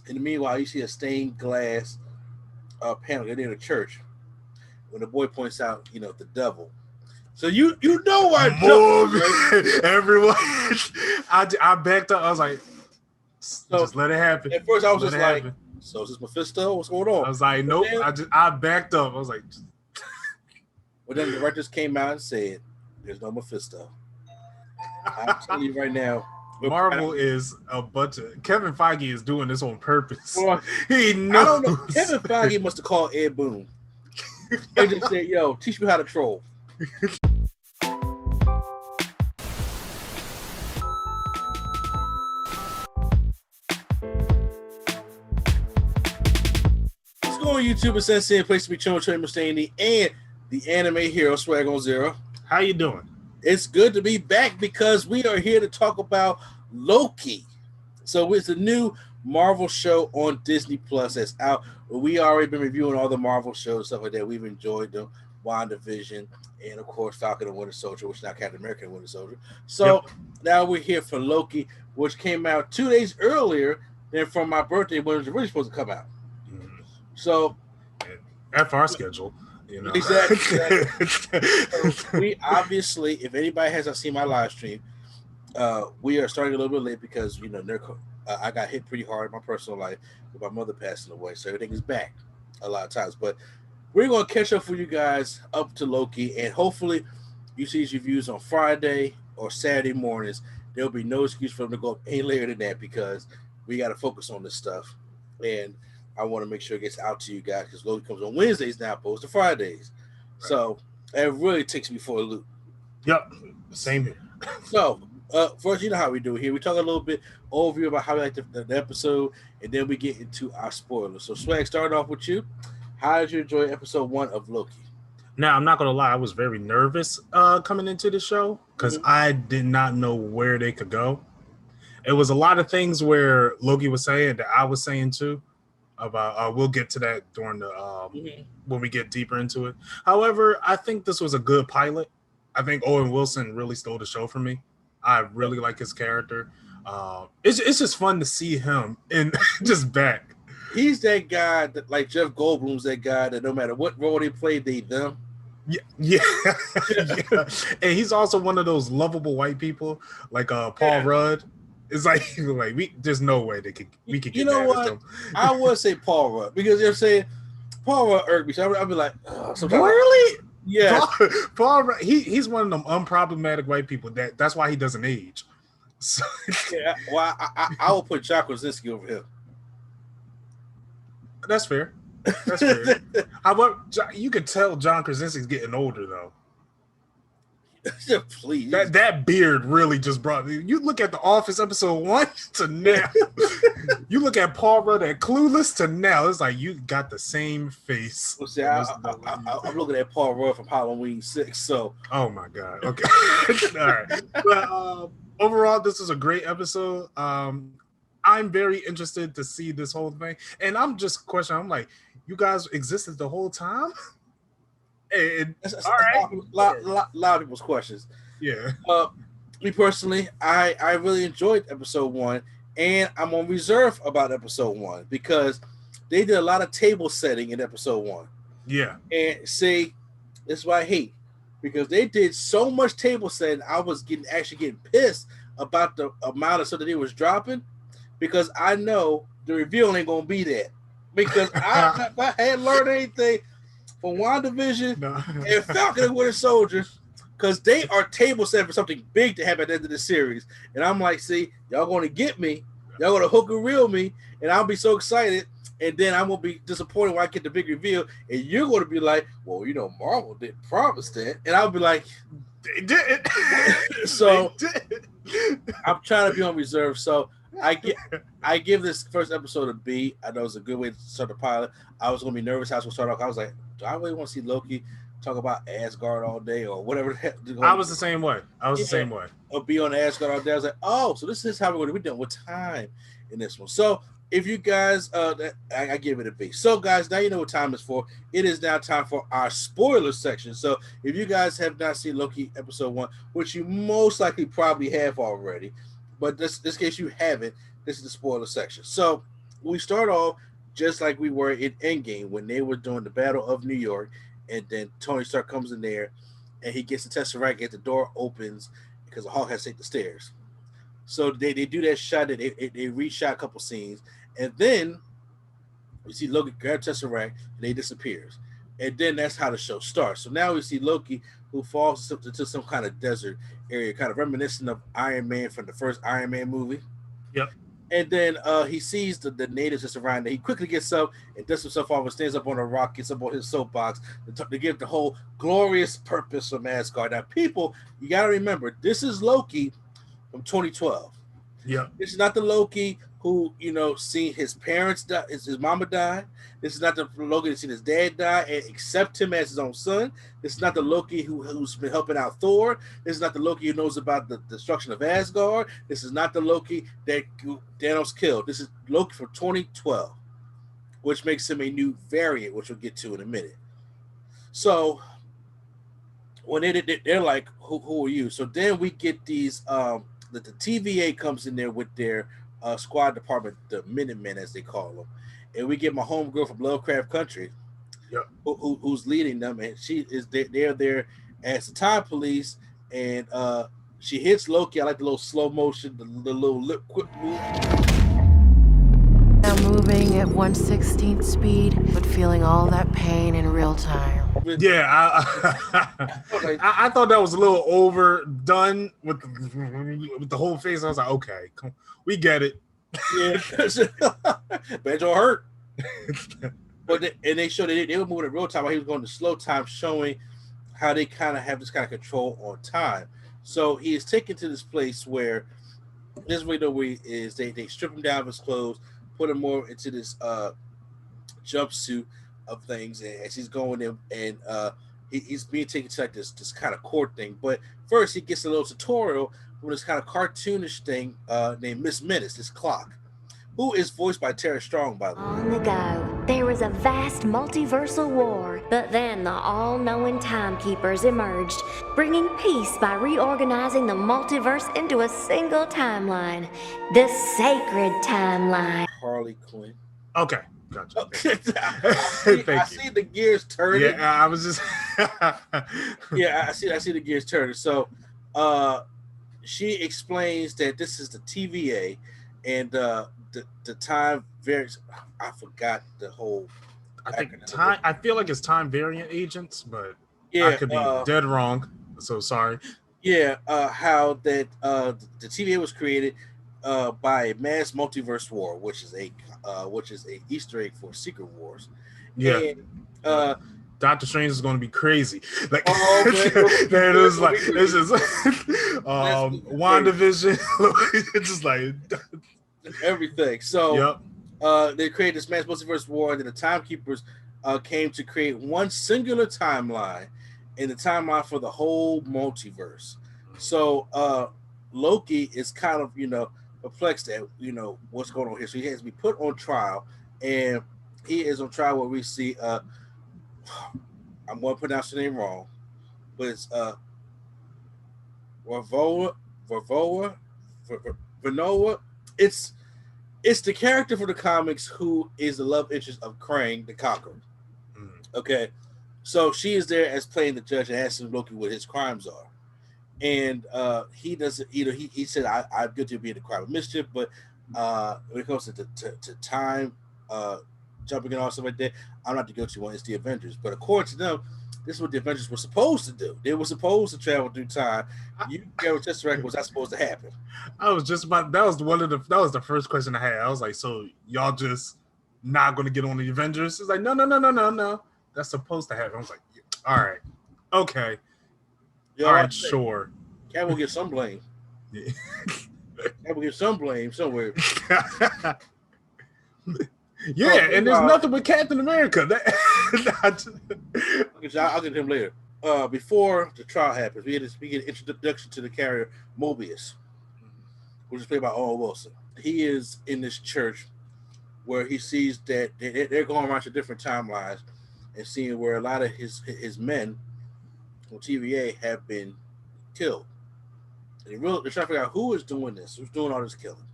In the meanwhile, you see a stained glass panel in a church. When the boy points out, the devil. So you know why I jumped, right? Everyone. I backed up. I was like, just let it happen. At first, I was just like, so is this Mephisto? What's going on? I was like, nope. I backed up. I was like, but then the directors came out and said, there's no Mephisto. I'm telling you right now. Marvel is a bunch of... Kevin Feige is doing this on purpose. Well, he knows. I don't know. Kevin Feige must have called Ed Boon. They just said, yo, teach me how to troll. Let's go on YouTube and Sensei, a place to be chilling with Trey Mustaine and the anime hero Swag on Zero. How you doing? It's good to be back because we are here to talk about Loki. So it's a new Marvel show on Disney Plus that's out. We already been reviewing all the Marvel shows, stuff like that. We've enjoyed them. WandaVision, and of course Falcon and Winter Soldier, which is now Captain America and Winter Soldier. So now we're here for Loki, which came out 2 days earlier than from my birthday when it was really supposed to come out. So F our schedule. Exactly. So we obviously, if anybody hasn't seen my live stream, we are starting a little bit late because I got hit pretty hard in my personal life with my mother passing away, so everything is back a lot of times. But we're going to catch up for you guys up to Loki, and hopefully you see these reviews on Friday or Saturday mornings. There'll be no excuse for them to go up any later than that because we got to focus on this stuff, and I want to make sure it gets out to you guys because Loki comes on Wednesdays now opposed to Fridays. Right. So it really takes me for a loop. Yep, same here. So first, you know how we do it here. We talk a little bit overview about how we like the episode, and then we get into our spoilers. So Swag, starting off with you. How did you enjoy episode 1 of Loki? Now, I'm not going to lie. I was very nervous coming into the show because I did not know where they could go. It was a lot of things where Loki was saying that I was saying too about we'll get to that during the when we get deeper into it. However, I think this was a good pilot. I think Owen Wilson really stole the show for me. I really like his character. It's just fun to see him in just back. He's that guy that, like Jeff Goldblum's that guy that no matter what role they play, they them. Yeah. And he's also one of those lovable white people, like Paul Rudd. It's like there's no way we could get mad at them. I would say Paul Rudd because they're saying Paul Rudd irked me. So I'd be like, really? Yeah. Paul Rudd, he's one of them unproblematic white people. That's why he doesn't age. So, yeah. Well, I will put John Krasinski over him. That's fair. However, you could tell John Krasinski's getting older, though. Please. That beard really just brought me. You look at The Office episode 1 to now. You look at Paul Rudd at Clueless to now. It's like you got the same face. Well, see, I'm looking at Paul Rudd from Halloween 6. So. Oh my God. Okay. All right. But overall, this is a great episode. I'm very interested to see this whole thing. And I'm just questioning, I'm like, you guys existed the whole time? And, all right. A lot of people's questions. Yeah. Me personally, I really enjoyed episode 1, and I'm on reserve about episode 1 because they did a lot of table setting in episode 1. Yeah. And see, this is what I hate because they did so much table setting, I was actually getting pissed about the amount of stuff that they was dropping. Because I know the reveal ain't gonna be that. Because if I had learned anything from WandaVision and Falcon and Winter Soldier, because they are table set for something big to happen at the end of the series. And I'm like, see, y'all gonna get me, y'all gonna hook and reel me, and I'll be so excited, and then I'm gonna be disappointed when I get the big reveal, and you're gonna be like, well, Marvel didn't promise that, and I'll be like, they did. So I'm trying to be on reserve. So I give this first episode a B. I know it's a good way to start the pilot. I was going to be nervous how it's going to start off. I was like, do I really want to see Loki talk about Asgard all day or whatever? I was the same way. The same way. Or be on Asgard all day. I was like, oh, so this is how we're going to be done with time in this one. So if you guys, I give it a B. So guys, now you know what time is for. It is now time for our spoiler section. So if you guys have not seen Loki episode 1, which you most likely probably have already, but this case you haven't, this is the spoiler section. So we start off just like we were in Endgame when they were doing the Battle of New York, and then Tony Stark comes in there, and he gets the Tesseract, and the door opens because the Hulk has to take the stairs. So they do that shot, that they reshot a couple scenes, and then we see Loki grab Tesseract, and they disappears, and then that's how the show starts. So now we see Loki, who falls into some kind of desert area, kind of reminiscent of Iron Man from the first Iron Man movie. Yep. And then he sees the natives just around there. He quickly gets up and dusts himself off and stands up on a rock, gets up on his soapbox to give the whole glorious purpose of Asgard. Now, people, you got to remember, this is Loki from 2012. Yep. This is not the Loki who, seen his parents die, his mama die. This is not the Loki that's seen his dad die and accept him as his own son. This is not the Loki who's been helping out Thor. This is not the Loki who knows about the destruction of Asgard. This is not the Loki that Thanos killed. This is Loki from 2012, which makes him a new variant, which we'll get to in a minute. So when they're like, who are you? So then we get these, the TVA comes in there with their squad department, the Minutemen as they call them, and we get my homegirl from Lovecraft Country, Yep. who's leading them, and she is they're there as the time police, and she hits Loki. I like the little slow motion, the little lip quick move. Now moving at 1/16th speed, but feeling all that pain in real time. Yeah, I thought that was a little overdone with the whole face. I was like, okay, we get it. Yeah, Banjo hurt. But they showed they were moving in real time while he was going to slow time, showing how they kind of have this kind of control on time. So he is taken to this place where this way the way is they strip him down of his clothes, put him more into this jumpsuit of things, and as he's going in, and he's being taken to like this kind of court thing. But first, he gets a little tutorial from this kind of cartoonish thing named Miss Menace, this clock, who is voiced by Tara Strong, by the way. Long ago, there was a vast multiversal war, but then the all-knowing timekeepers emerged, bringing peace by reorganizing the multiverse into a single timeline, the sacred timeline. Harley Quinn. Okay. Gotcha. I see the gears turning. Yeah, I was just. Yeah, I see the gears turning. So, she explains that this is the TVA, and the time varies. I forgot the whole. I think time. I feel like it's time variant agents, but yeah, I could be dead wrong. So sorry. Yeah, how that the TVA was created by a mass multiverse war, which is a Easter egg for Secret Wars. Yeah. And, Doctor Strange is going to be crazy. Like, man, it is like this is WandaVision. It's just like everything. So yep. They created this mass multiverse war, and then the timekeepers came to create one singular timeline in the timeline for the whole multiverse. So Loki is kind of perplexed at what's going on here. So he has to be put on trial, and he is on trial where we see I'm going to pronounce the name wrong, but it's Vanoa. It's the character for the comics who is the love interest of Krang the Conqueror. Okay, so she is there as playing the judge and asking Loki what his crimes are. And he doesn't, he said, I'm guilty of being a crime of mischief, but when it comes to time jumping and all stuff like that, I'm not the guilty one. It's the Avengers. But according to them, this is what the Avengers were supposed to do. They were supposed to travel through time. You go with Tesseract, was that supposed to happen? I was just about. That was the first question I had. I was like, so y'all just not going to get on the Avengers? It's like, no. That's supposed to happen. I was like, all right, okay. Yeah, all right, sure. Cat will get some blame. Yeah. Cat will get some blame somewhere. Yeah, and there's nothing with Captain America. I'll get him later. Before the trial happens, we get an introduction to the character Mobius, which is played by Owen Wilson. He is in this church where he sees that they're going around to different timelines and seeing where a lot of his men on TVA have been killed. And they're trying to figure out who is doing this, who's doing all this killing.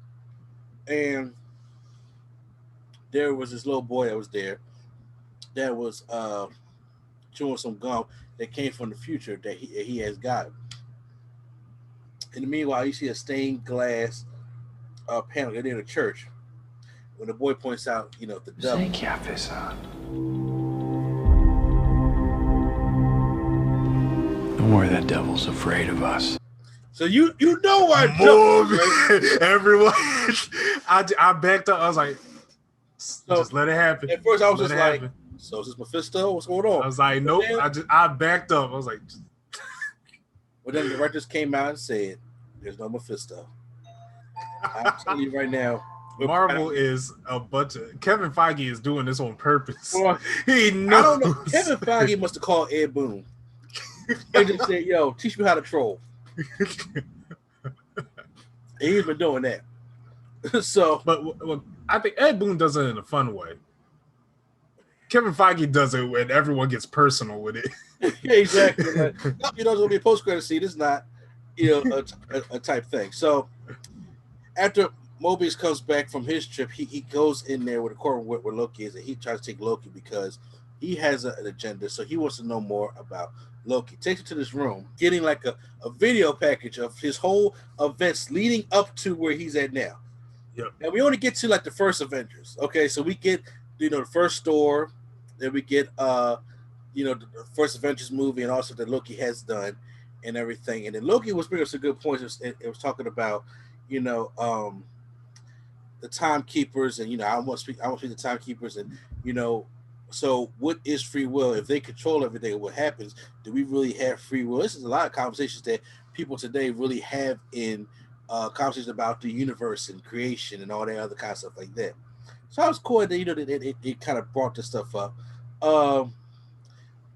And there was this little boy that was there that was chewing some gum that came from the future that he has got. In the meanwhile, you see a stained glass panel in the church. When the boy points out, the devil. Sei que a Don't worry, that devil's afraid of us. So you know why everyone. I backed up. I was like, just let it happen. At first, I was just like, so is this Mephisto? What's going on? I was like, nope. I backed up. I was like, well, then the directors came out and said, "There's no Mephisto." I'm telling you right now, Marvel is a bunch of Kevin Feige is doing this on purpose. Well, he knows. I don't know. Kevin Feige must have called Ed Boon and just said, "Yo, teach me how to troll." And he's been doing that. So, but I think Ed Boon does it in a fun way. Kevin Feige does it when everyone gets personal with it. Yeah, exactly. Like, there's gonna be a post-credit scene. It's not, a type thing. So, after Mobius comes back from his trip, he goes in there with a courtroom where Loki is, and he tries to take Loki because he has an agenda. So he wants to know more about Loki. Takes him to this room, getting like a video package of his whole events leading up to where he's at now. Yep. And we only get to like the first Avengers. Okay, so we get the first Thor, then we get the first Avengers movie and also that Loki has done and everything. And then Loki was bringing up some good points. It was talking about the timekeepers, and I want to speak the timekeepers, and so what is free will? If they control everything, what happens? Do we really have free will? This is a lot of conversations that people today really have in conversations about the universe and creation and all that other kind of stuff like that. So I was cool that it kind of brought this stuff up.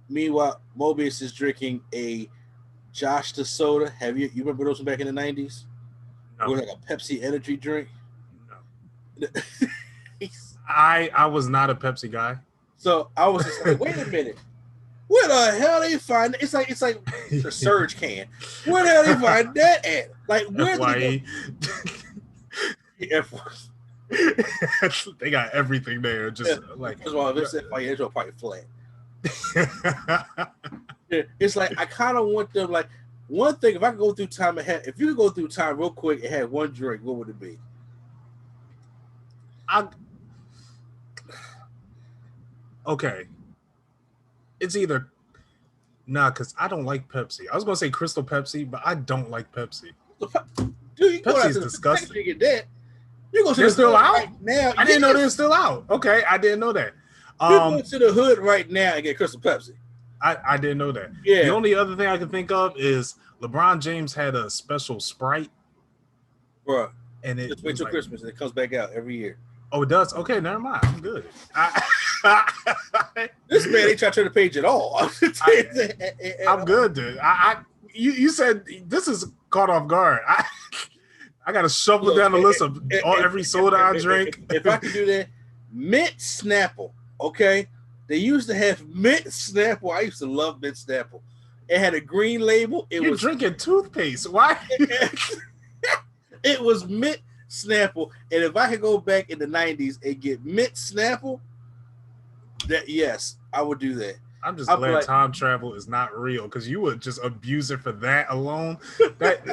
Meanwhile, Mobius is drinking a Josh the soda. Have you remember those from back in the 90s? No. It was like a Pepsi energy drink. No. I was not a Pepsi guy. So I was just like, wait a minute. Where the hell they find it's like the Surge can. Where the hell they find that at? Like where FYE. they They got everything there. Just like first of all, it's probably flat. It's like I kind of want them like one thing. If I could go through time ahead, if you could go through time real quick and have one drink, what would it be? Okay. It's either because I don't like Pepsi. I was gonna say Crystal Pepsi, but I don't like Pepsi. Dude, you Pepsi is disgusting. You get that. You go to they're the still out right now. I didn't know they're still out. Okay, I didn't know that. You go to the hood right now and get Crystal Pepsi. I didn't know that. Yeah. The only other thing I can think of is LeBron James had a special Sprite. Bro, and it just wait till Christmas and it comes back out every year. Oh, it does? Okay, never mind. I'm good. This man ain't trying to turn the page at all. I'm good, dude. You said this is caught off guard. I got to shuffle down the list of every soda I drink. If I could do that, Mint Snapple, okay? They used to have Mint Snapple. I used to love Mint Snapple. It had a green label. You're drinking toothpaste. Why? It was Mint Snapple. And if I could go back in the 90s and get Mint Snapple, yes, I would do that. I'm just glad time travel is not real because you would just abuse it for that alone. Let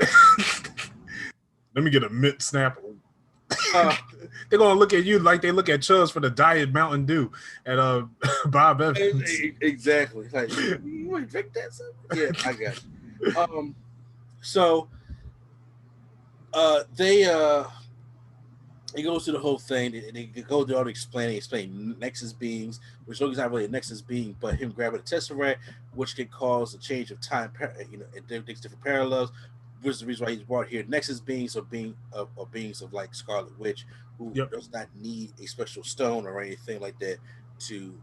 me get a Mint Snapple. They're gonna look at you like they look at Chubbs for the Diet Mountain Dew at Bob Evans. Exactly. Like, you want to drink that? Yeah, I got it. So he goes through the whole thing, and they go through all the explain Nexus beings, which Loki's not really a Nexus being, but him grabbing a Tesseract, which can cause a change of time, in different parallels. Which is the reason why he's brought here. Nexus beings are beings of like Scarlet Witch, who does not need a special stone or anything like that to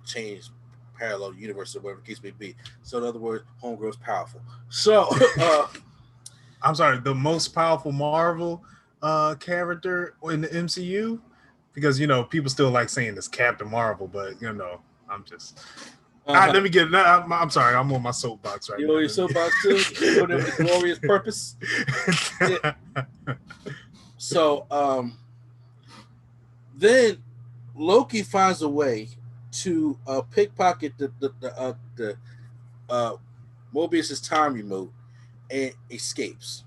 change parallel universe or whatever the case may be. So in other words, Homegirl's powerful. So I'm sorry, the most powerful Marvel character in the MCU, because people still like saying this Captain Marvel, but I'm just. Let me get it. I'm sorry. I'm on my soapbox right now. You on your soapbox too? You on the glorious purpose? Yeah. So, then Loki finds a way to pickpocket the Mobius's time remote and escapes.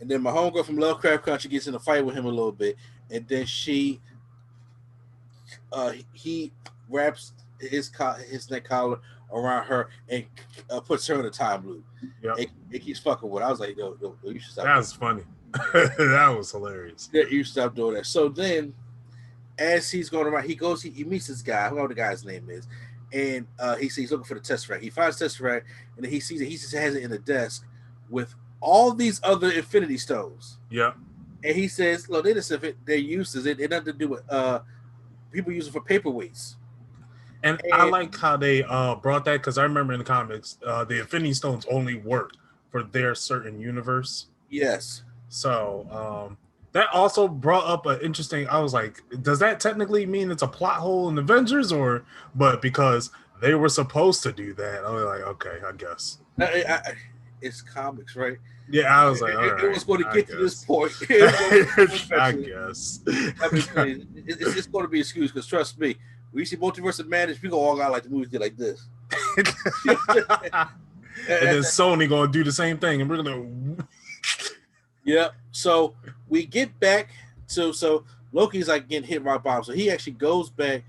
And then my homegirl from Lovecraft Country gets in a fight with him a little bit, and then he wraps his neck collar around her and puts her in a time loop. Yep. It keeps fucking with her. I was like, yo, you should stop. That was funny. That was hilarious. Yeah, you should stop doing that. So then, as he's going around, he meets this guy, whoever the guy's name is, and he's looking for the Tesseract. He finds Tesseract, and then he sees it. He just has it in a desk with all these other Infinity Stones. Yeah. And he says, look, they're useless. It nothing to do with people use it for paperweights. And I like how they brought that, because I remember in the comics, the Infinity Stones only work for their certain universe. Yes. So that also brought up an interesting. I was like, does that technically mean it's a plot hole in Avengers, but because they were supposed to do that, I was like, okay, I guess. It's comics, right? Yeah, I was like, it was going to get to this point. I guess. I mean, it's going to be an excuse, because trust me, we see Multiverse of Madness, we go all out like the movies did like this. And then Sony going to do the same thing, and we're going to. Yeah. So we get back to Loki's like getting hit by bombs. So he actually goes back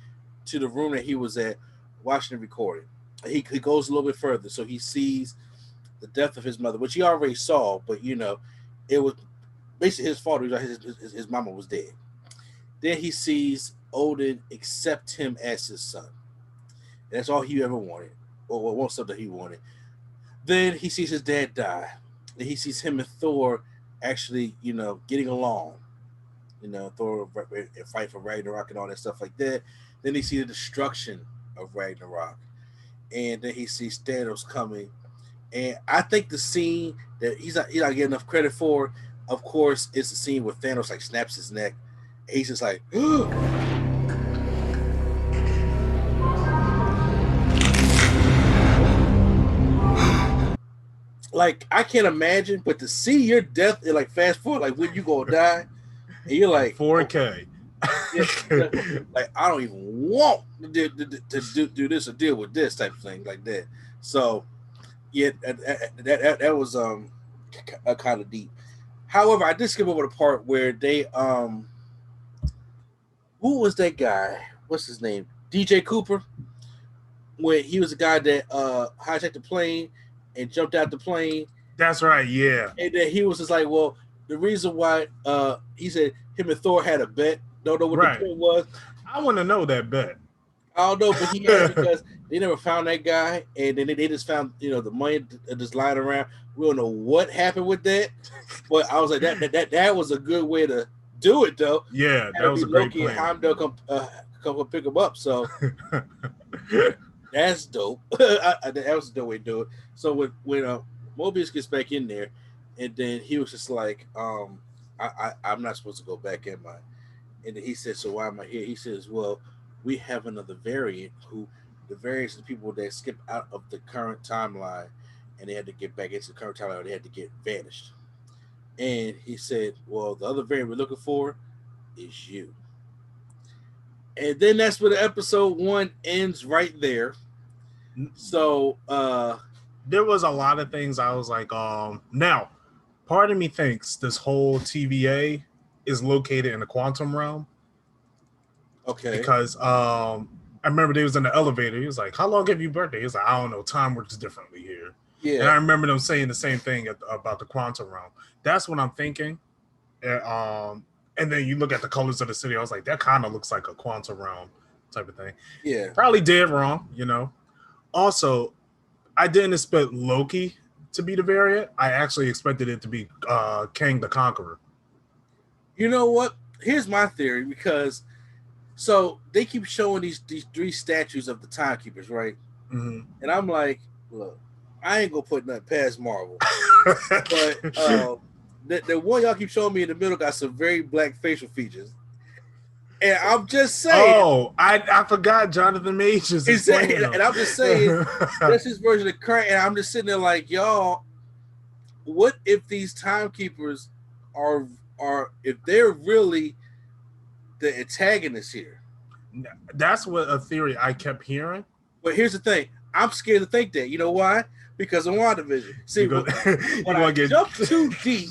to the room that he was at watching the recording. He goes a little bit further, so he sees the death of his mother, which he already saw, but it was basically his fault. His mama was dead. Then he sees Odin accept him as his son. And that's all he ever wanted, or one something he wanted. Then he sees his dad die. And he sees him and Thor actually, getting along. Thor and fight for Ragnarok and all that stuff like that. Then he sees the destruction of Ragnarok. And then he sees Thanos coming. And I think the scene that he's not getting enough credit for, of course, is the scene where Thanos like snaps his neck. And he's just like, like, I can't imagine, but to see your death in like fast forward, like when you gonna die, and you're like 4K. Like, I don't even want to do this or deal with this type of thing like that. So yeah, that was kind of deep. However, I did skip over the part where they who was that guy? What's his name? DJ Cooper. When he was the guy that hijacked the plane and jumped out the plane. That's right, yeah. And then he was just like, well, the reason why he said him and Thor had a bet. Don't know what the bet was. I want to know that bet. I don't know, but he had it because they never found that guy, and then they just found the money just lying around. We don't know what happened with that, but I was like, that was a good way to do it, though. Yeah, that was a great Loki plan. and Heimdall come pick him up, so that's dope. That was a dope way to do it. So when Mobius gets back in there, and then he was just like, I'm not supposed to go back, am I? And then he said, so why am I here? He says, well, we have another variant the variants are the people that skip out of the current timeline and they had to get back into the current timeline, or they had to get vanished. And he said, well, the other variant we're looking for is you. And then that's where the episode 1 ends right there. So there was a lot of things I was like, now part of me thinks this whole TVA is located in the quantum realm. Okay. Because I remember they was in the elevator. He was like, how long have you birthday? He was like, I don't know. Time works differently here. Yeah. And I remember them saying the same thing about the quantum realm. That's what I'm thinking. And then you look at the colors of the city. I was like, that kind of looks like a quantum realm type of thing. Yeah. Probably dead wrong, Also, I didn't expect Loki to be the variant. I actually expected it to be Kang the Conqueror. You know what? Here's my theory, because so they keep showing these 3 statues of the timekeepers, right? Mm-hmm. And I'm like, look, I ain't gonna put nothing past Marvel, but the one y'all keep showing me in the middle got some very black facial features, and I'm just saying. Oh, I forgot Jonathan Majors. Exactly, and I'm just saying that's his version of current. And I'm just sitting there like, y'all, what if these timekeepers are if they're really the antagonists here? That's what a theory I kept hearing. But here's the thing. I'm scared to think that. You know why? Because of WandaVision. See, when I jump too deep,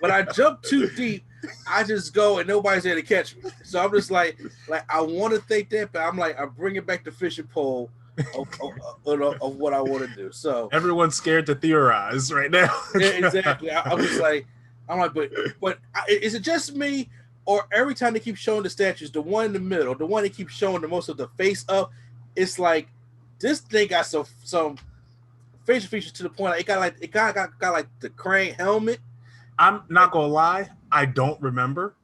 when I jump too deep, I just go and nobody's there to catch me. So I'm just like I want to think that, but I'm like, I bring it back to fishing pole of what I want to do. So everyone's scared to theorize right now. Yeah, exactly. I'm just like, but is it just me, or every time they keep showing the statues, the one in the middle, the one they keep showing the most of the face up, it's like this thing got some facial features to the point like it got like the crane helmet. I'm not gonna lie, I don't remember.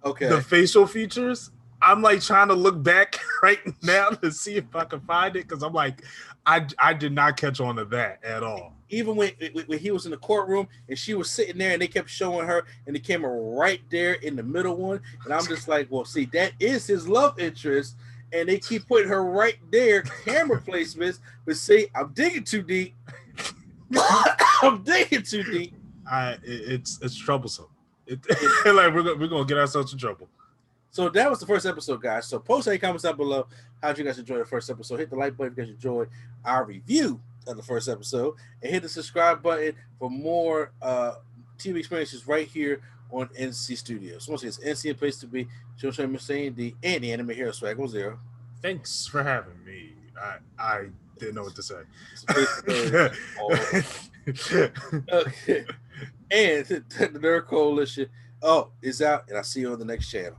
Okay. The facial features. I'm like trying to look back right now to see if I can find it because I'm like, I did not catch on to that at all. Even when he was in the courtroom and she was sitting there and they kept showing her and the camera right there in the middle one, and I'm just like, well, see, that is his love interest, and they keep putting her right there, camera placements. But see, I'm digging too deep. I'm digging too deep. It's troublesome. Like we're gonna get ourselves in trouble. So that was the first episode, guys. So post any comments down below. How'd you guys enjoy the first episode? Hit the like button if you guys enjoyed our review of the first episode, and hit the subscribe button for more TV experiences right here on NC Studios. So once again, it's NC, a place to be. Show Mr. A&D and the Anime Hero Swag 0. Thanks for having me. I didn't know what to say. Okay. And the Nerd Coalition is out, and I'll see you on the next channel.